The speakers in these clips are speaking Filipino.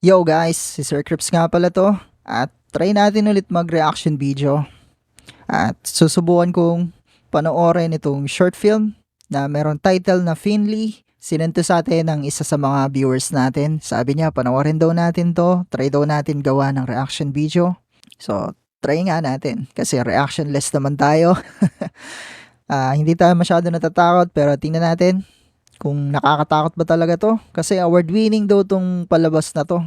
Yo guys, si Sir Crips nga pala to at try natin ulit mag-reaction video at susubukan kong panoorin itong short film na meron title na Finley. Sinento sa atin ng isa sa mga viewers natin. Sabi niya panoorin daw natin to, try daw natin gawa ng reaction video. So try nga natin kasi reactionless naman tayo. Hindi tayo masyado natatakot pero tingnan natin kung nakakatakot ba talaga to kasi award winning daw tong palabas na to.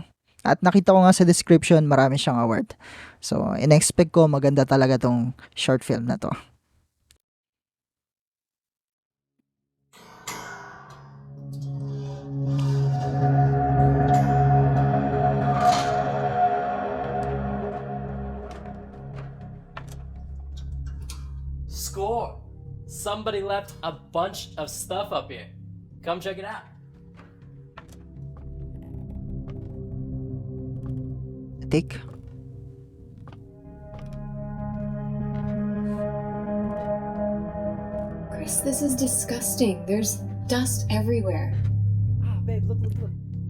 At nakita ko nga sa description, marami siyang award. So, in-expect ko maganda talaga tong short film na to. Score! Somebody left a bunch of stuff up here. Come check it out. Take. Chris, this is disgusting. There's dust everywhere. Ah, babe, look.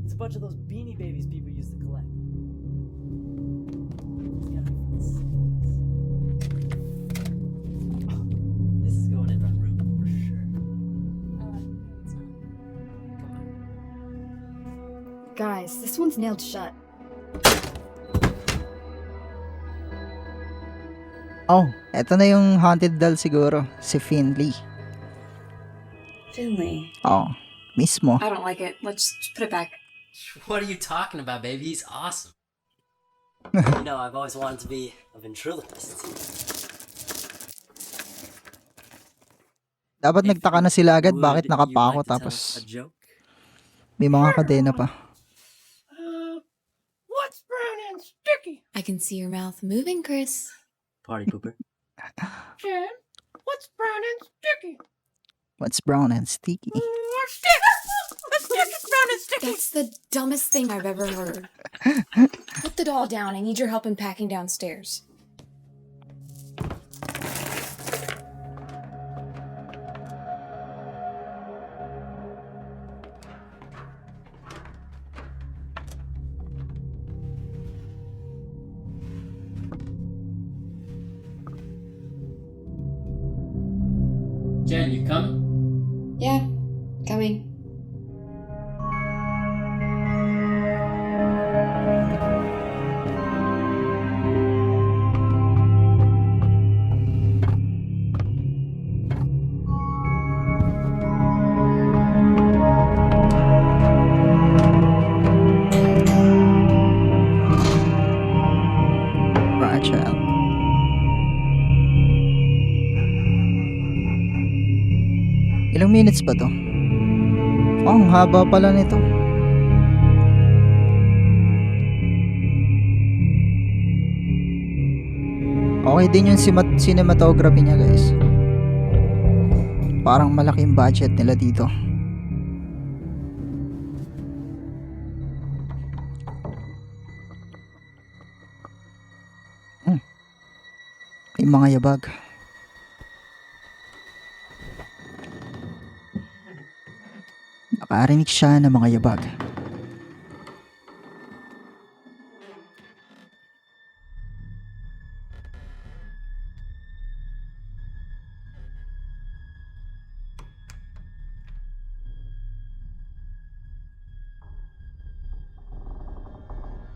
It's a bunch of those Beanie Babies people used to collect. This is going in our room for sure. Guys, this one's nailed shut. Oh, eto na yung haunted doll siguro. Si Finley. Finley. Oh, mismo. I don't like it. Let's just put it back. What are you talking about, baby? He's awesome. You know, I've always wanted to be a ventriloquist. Dapat nagtaka na sila agad bakit Would nakapako you like to tell tapos a joke? may mga kadena pa. What's brown and sticky? I can see your mouth moving, Chris. Party pooper. Jen, what's brown and sticky? What's brown and sticky? Or stick? A stick is brown and sticky. That's the dumbest thing I've ever heard. Put the doll down. I need your help in packing downstairs. Jen, you coming? Yeah, coming. Rachel. Ilang minutes ba to? Oh, ang haba pala nito. Okay din yung cinematography niya guys. Parang malaking budget nila dito. May mga yabag. Nakarinig siya ng mga yabag.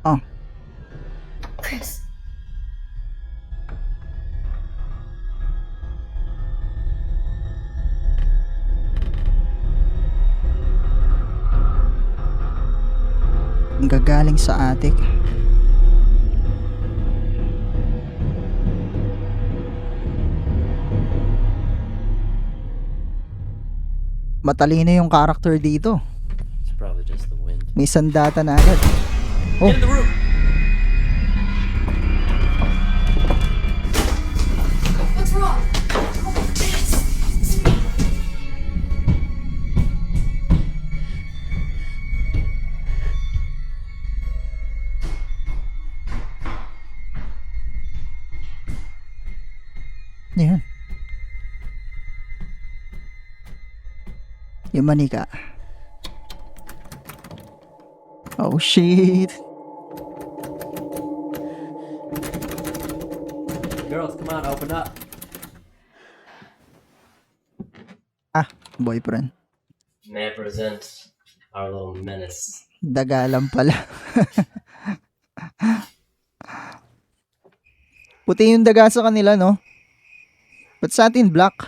Oh, Chris. ang gagaling sa attic. Matalino yung character dito. It's probably just the wind. May sandata na agad. Oh, Get in the room! What's wrong? yan. Yung manika. Oh shit. girls, come on, open up. Boyfriend. May I present our little menace? Daga lang pala. Puti yung daga sa kanila, no? Ba't sa atin black?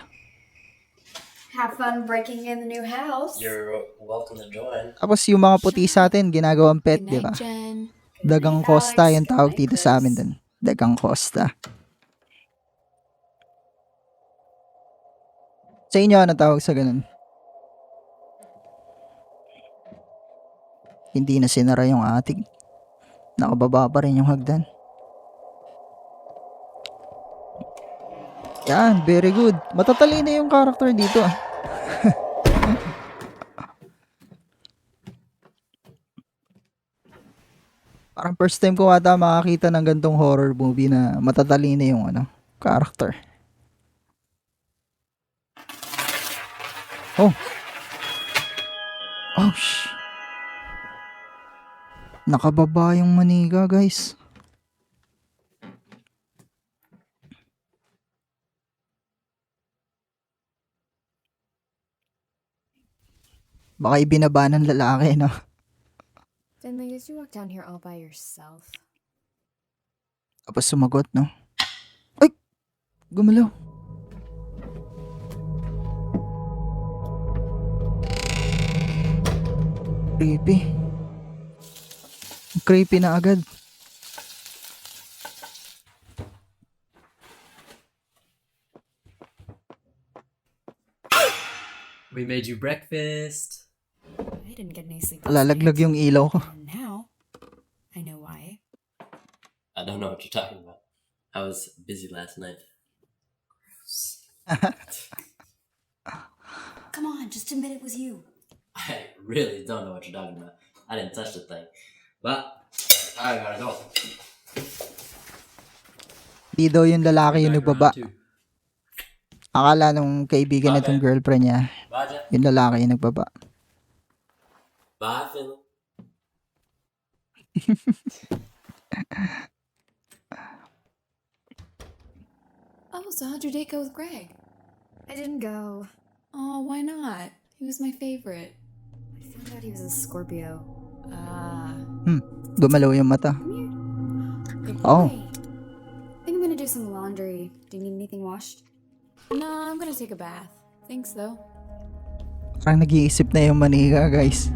Have fun breaking in the new house. You're welcome to join. Tapos yung mga puti sa atin, ginagawang pet, Good di ba? night, Jen. Dagang Costa yung tawag dito sa amin dun. Dagang Costa. Sa inyo, ano tawag sa ganun? Hindi na sinara yung ating. Nakababa pa rin yung hagdan. Yan, very good. Matatalino yung character dito ah. Parang first time ko ata makakita ng gantong horror movie na matatalino yung character. Oh. Oh, nakababa yung maniga, guys. Baka ibinaba ng lalaki, no? Finley, did you walk down here all by yourself? Tapos sumagot, no? Ay! Gumalaw. Creepy. Creepy na agad. We made you breakfast. I didn't get any sleep. Lalaglag yung ilaw ko. And now, I know why. I don't know what you're talking about. I was busy last night. Come on, just admit it was you. I really don't know what you're talking about. I didn't touch the thing. But I gotta go. Di daw yung lalaki yung Back nagbaba. around too. Akala nung kaibigan nitong girlfriend niya, Bye, Jen. yung lalaki yung nagbaba. Bye, Finley. Oh, so how'd your date go with Greg? I didn't go. Oh, why not? He was my favorite. I found out he was a Scorpio. Ah. Gumalaw yung mata. Come here. Good Oh. boy. I think I'm gonna do some laundry. Do you need anything washed? No, I'm gonna take a bath. Thanks, though. Parang nag-iisip na yung maniga, guys.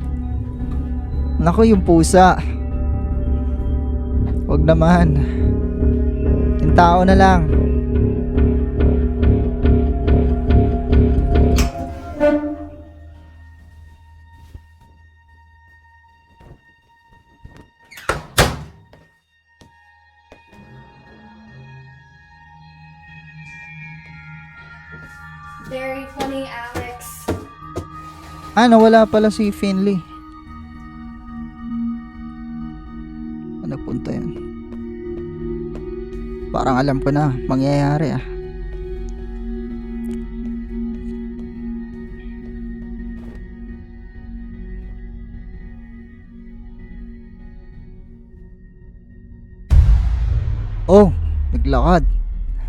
Nako, yung pusa. Wag naman. Yung tao na lang. Very funny, Alex. Nawala pala si Finley. Ano punta yun? Parang alam ko na mangyayari ah. Oh, naglakad.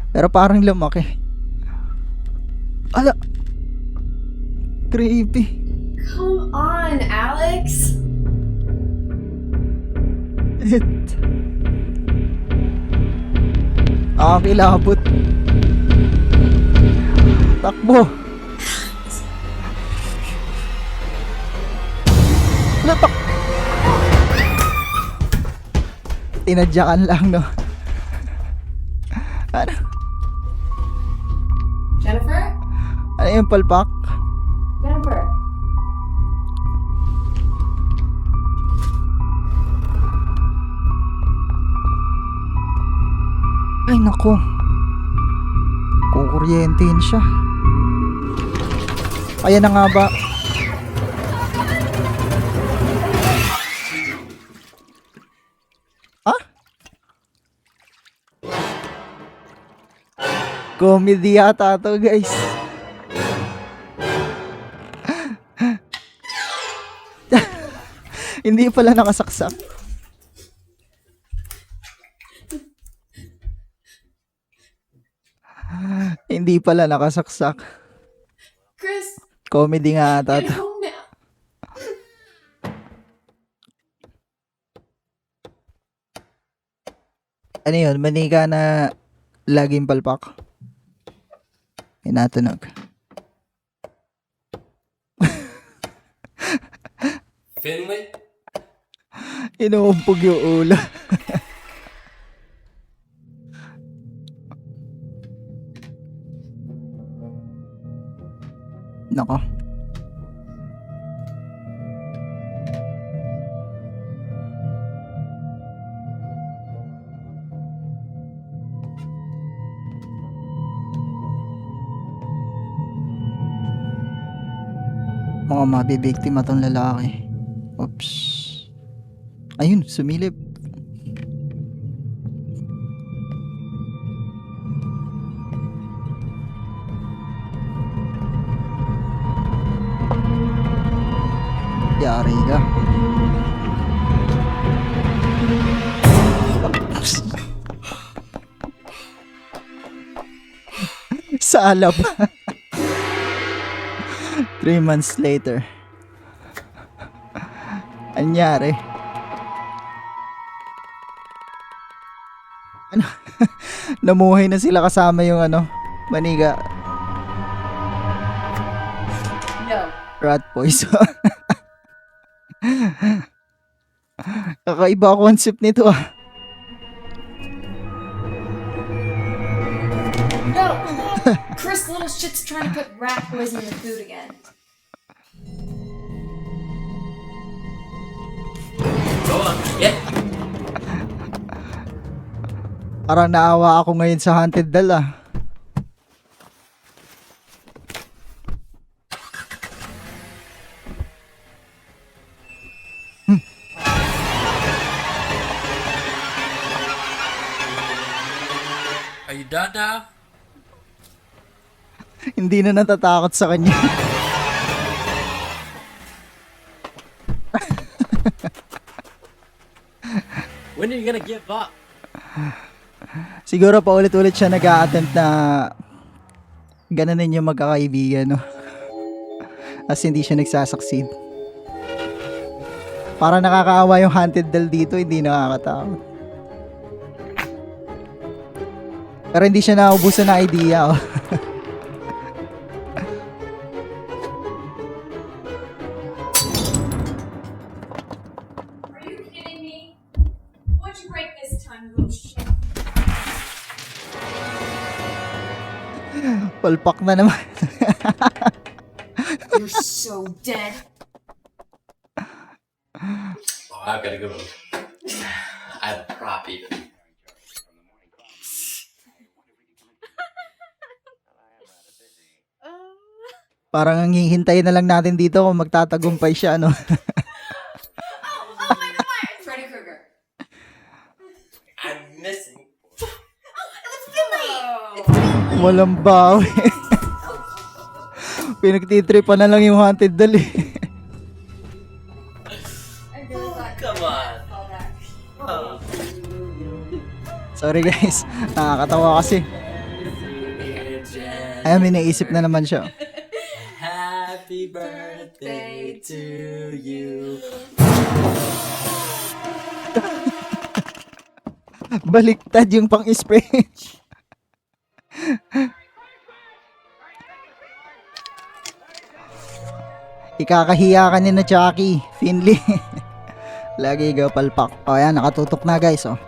Pero parang lumaki. Ala! Creepy. Come on, Alex. Kilabot. Takbo. Latak. Tinadyakan lang, no? Ano? Jennifer? Ano yung palpak? Jennifer. Ay, nako. Kukuryentehin siya. Ayan na nga ba? Ha? Comedy yata to, guys. Hindi pala nakasaksak. Hindi pala nakasaksak. Chris, Comedy nga ata. get home now. Ano yun? Manika na laging palpak. Inatunog. Finley? Inuumpog yung ulo. Nako. Mga mabibiktima tong lalaki. Oops. Ayun, sumilip. Yari ka. Sala pa. 3 months later. Anyari? Ano? Namuhay na sila kasama yung maniga. No. Rat poison. Kakaiba concept nito ah. No! Chris, little shit's trying to put rat poison in the food again. Go on, get. Parang naawa ako ngayon sa Haunted Doll ah. Are you done now? Hindi na natatakot sa kanya. When are you gonna give up? Siguro pa ulit-ulit siya nag-a-attempt na gananin yung magkakaibigan, no? As hindi siya nagsasucceed. Para nakakaawa yung Haunted Doll dito, hindi nakakatakot. Pero hindi siya naubusan na idea, oh. Are you kidding me? What'd you break this time, little shit? Palpak na naman. You're so dead. Oh, I've got a good one. I have a prop even. Parang ang hihintayin na lang natin dito kung magtatagumpay siya, no? Freddy Krueger. I'm missing. It's Finley! Walang bawi. Pinagtitripan na lang yung Haunted Doll eh. Come on. Oh. Sorry guys, nakakatawa kasi. Ay, may naisip na naman siya. Happy birthday to you. Baliktad yung pang-spray. Ikakahiya ka ni na Chucky, Finley. Lagi ikaw palpak. O yan, nakatutok na guys, oh.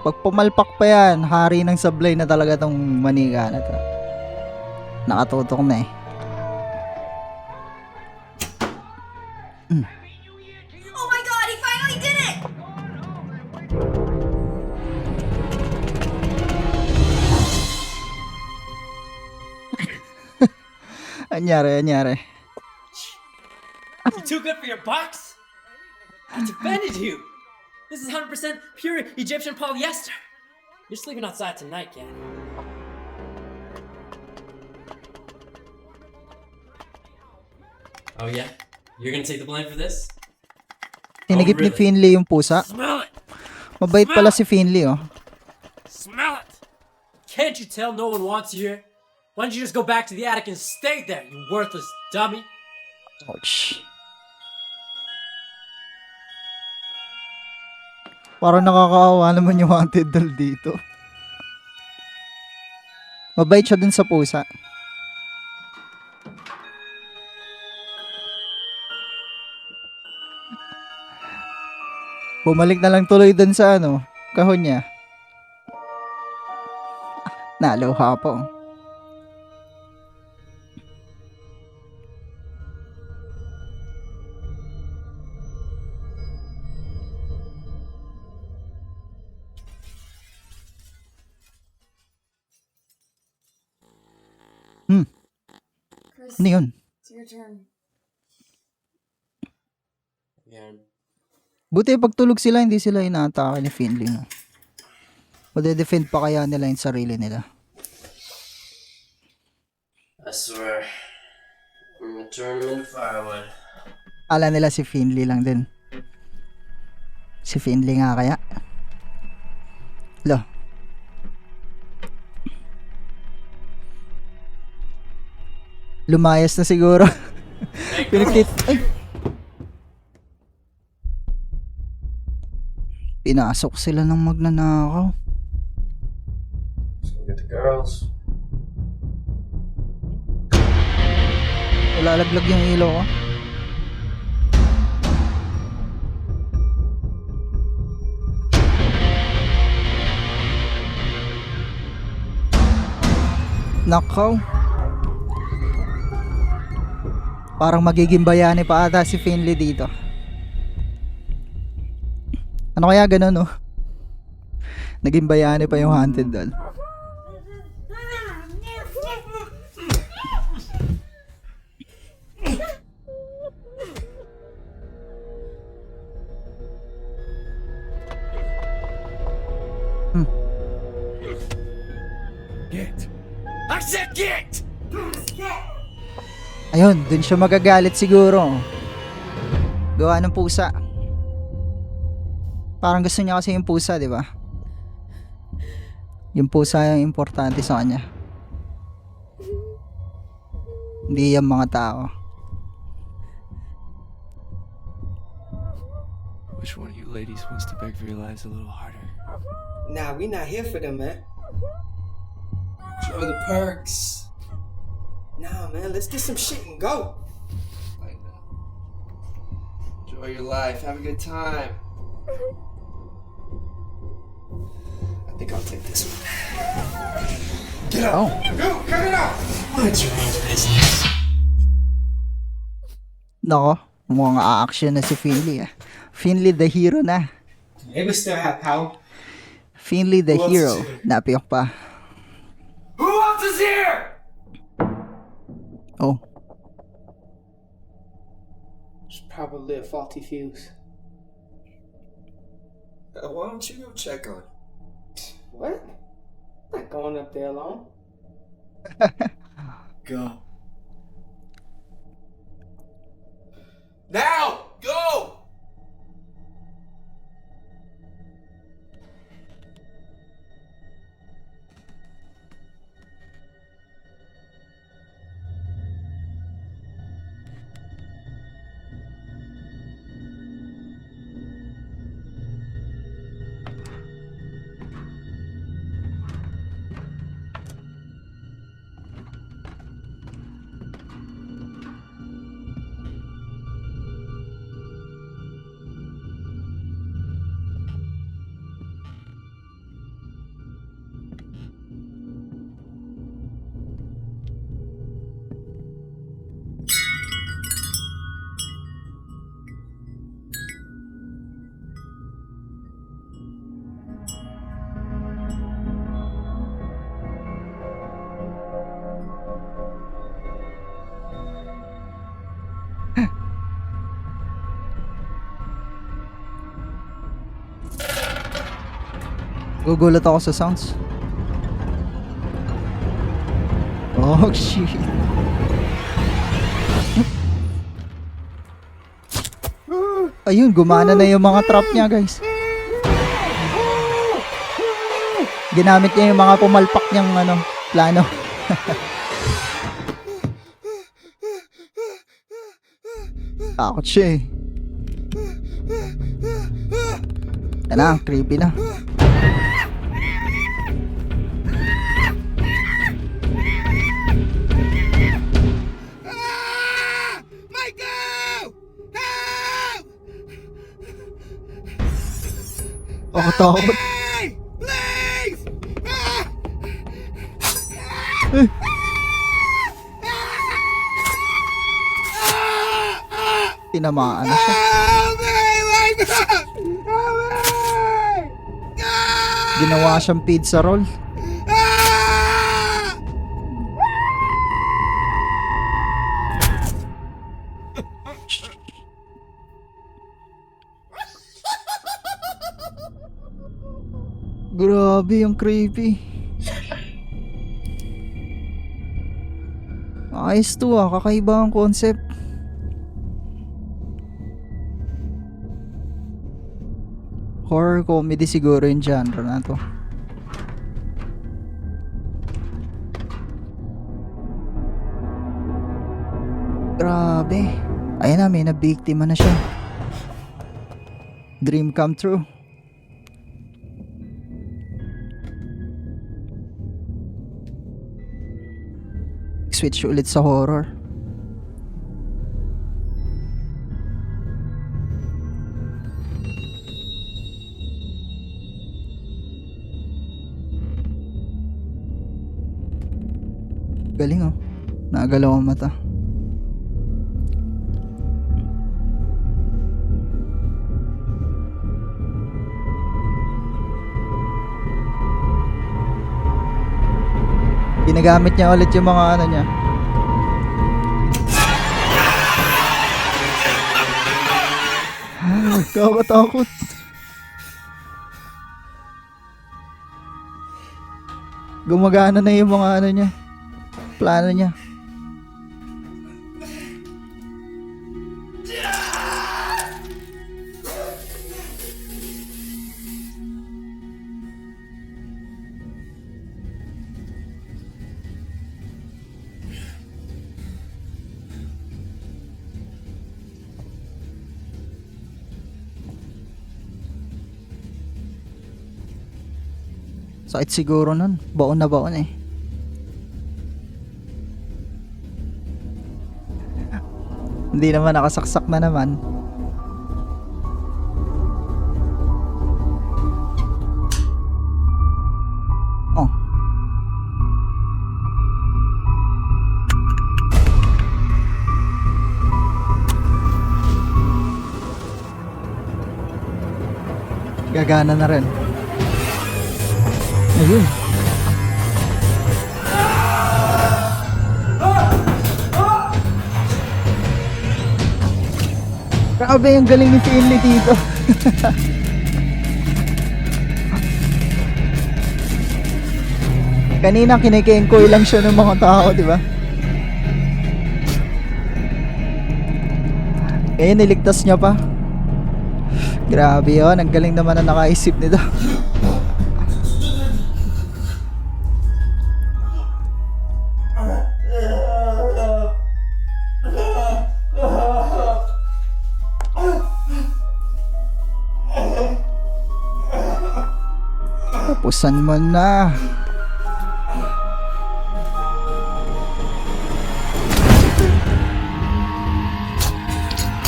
Pag pumalpak pa yan, hari ng sablay na talaga tong maniga na to. Nakatutok na eh. Oh my god, he finally did it! Anyari. You too good for your box? I defended you. This is 100% pure Egyptian polyester. You're sleeping outside tonight, kid. Oh yeah? You're gonna take the blame for this? Tinigip ni really? Finley yung pusa. Smell it! Mabait pala si Finley, oh. Smell it! Can't you tell no one wants you here? Why don't you just go back to the attic and stay there, you worthless dummy? Ouch. Parang nakakaawa naman yung haunted doll dito. Mabait siya dun sa pusa. Bumalik na lang tuloy dun sa kahon niya. Naluha po. Chris, Ano yun? it's your turn. Again. Buti pagtulog sila, hindi sila inaatake ni Finley. No? Made-defend pa kaya nila yung sarili nila. I swear. I'm gonna turn him into firewood. Ala nila si Finley lang din. Si Finley nga kaya. Lo. Lumayas na siguro. Pinagtit... Ay! Pinasok sila ng magnanakaw. Let's go get the girls. Lalaglag yung ilaw ko. Nakaw. Parang magiging bayani pa ata si Finley dito. Ano kaya ganun, no? Naging bayani pa yung haunted doll. Get! I said get! Ayun, dun siya magagalit siguro. Gawa ng pusa. Parang gusto niya kasi yung pusa, di ba? Yung pusa yung importante sa kanya. Hindi yung mga tao. Which one of you ladies wants to beg for your lives a little harder? Nah, we not here for them, man. Show the perks. Nah, man, let's get some shit and go. Like that. Enjoy your life. Have a good time. I think I'll take this one. Oh. Go, cut it off! What's your own business? Nako, mukhang a-action na si Finley. Finley the hero na. Hey, we still have power. Finley the Who else hero. is here? Napiyok pa. Who else is here? Oh. It's probably a faulty fuse. Why don't you go check on? What? Not going up there alone. Go. Now! Go! Gugulat ako sa sounds. Oh, shit. Ayun, gumana na yung mga trap niya, guys. Ginamit niya yung mga pumalpak niyang plano. Takot siya eh. Yan na, creepy na. Ako takot. Tinamaan na siya. Ginawa siyang pizza roll. Grabe yung creepy. Ayos to kakaiba ang concept. Horror comedy siguro yung genre na to. Grabe. Ayan na, may nabiktima na siya. Dream come true. Switch ulit sa horror. Galing oh. Nakagalaw ang mata. Ginagamit niya ulit yung mga niya. Kakatakot. Gumagana na yung mga niya. Plano niya. Sakit siguro nun. Baon na baon eh. Hindi naman nakasaksak na naman. Oh. Gagana na rin. Ayun. Grabe yung galing ni Finley dito. Kanina kinikengkoy lang siya ng mga tao, di ba? Ngayon niligtas niya pa. Grabe yun, ang galing naman na nakaisip nito. Tapusan mo na.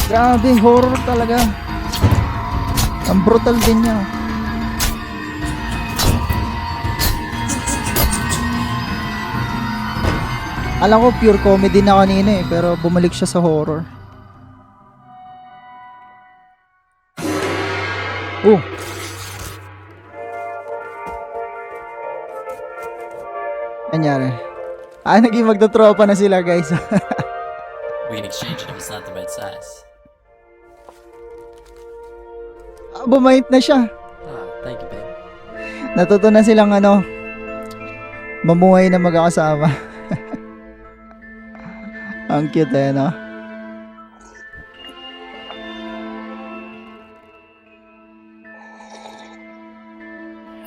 Grabe, horror talaga. Ang brutal din niya. Alam ko pure comedy na kanina eh, pero bumalik siya sa horror. Oh. Nangyari. Naging magtotropa na sila guys. We can exchange it if it's not the right size. Bumait na siya. Oh, thank you, babe. Natuto na silang mamuhay na magkakasama. Ang cute eh, no?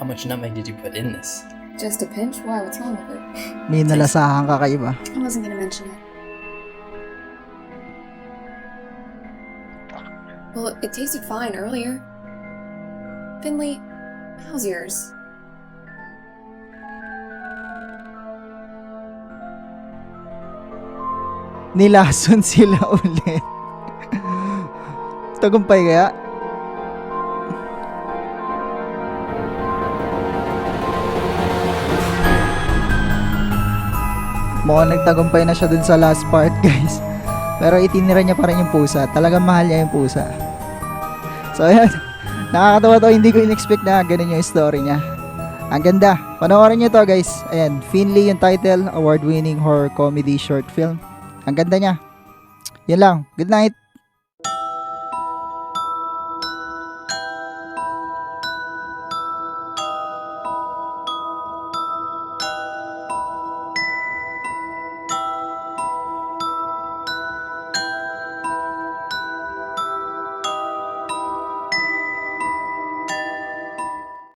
How much nutmeg did you put in this? Just a pinch? Why? What's wrong with it? May nalasahan kakaiba. I wasn't gonna mention it. Well, it tasted fine earlier. Finley, how's yours? Nilason sila ulit. Tagumpay kaya? Mukhang nagtagumpay na siya dun sa last part, guys. Pero itinira niya pa rin yung pusa. Talagang mahal niya yung pusa. So, ayan. Nakakatawa to. Hindi ko in-expect na ganun yung story niya. Ang ganda. Panoorin niyo to, guys. Ayan. Finley yung title. Award-winning horror comedy short film. Ang ganda niya. Yun lang. Good night.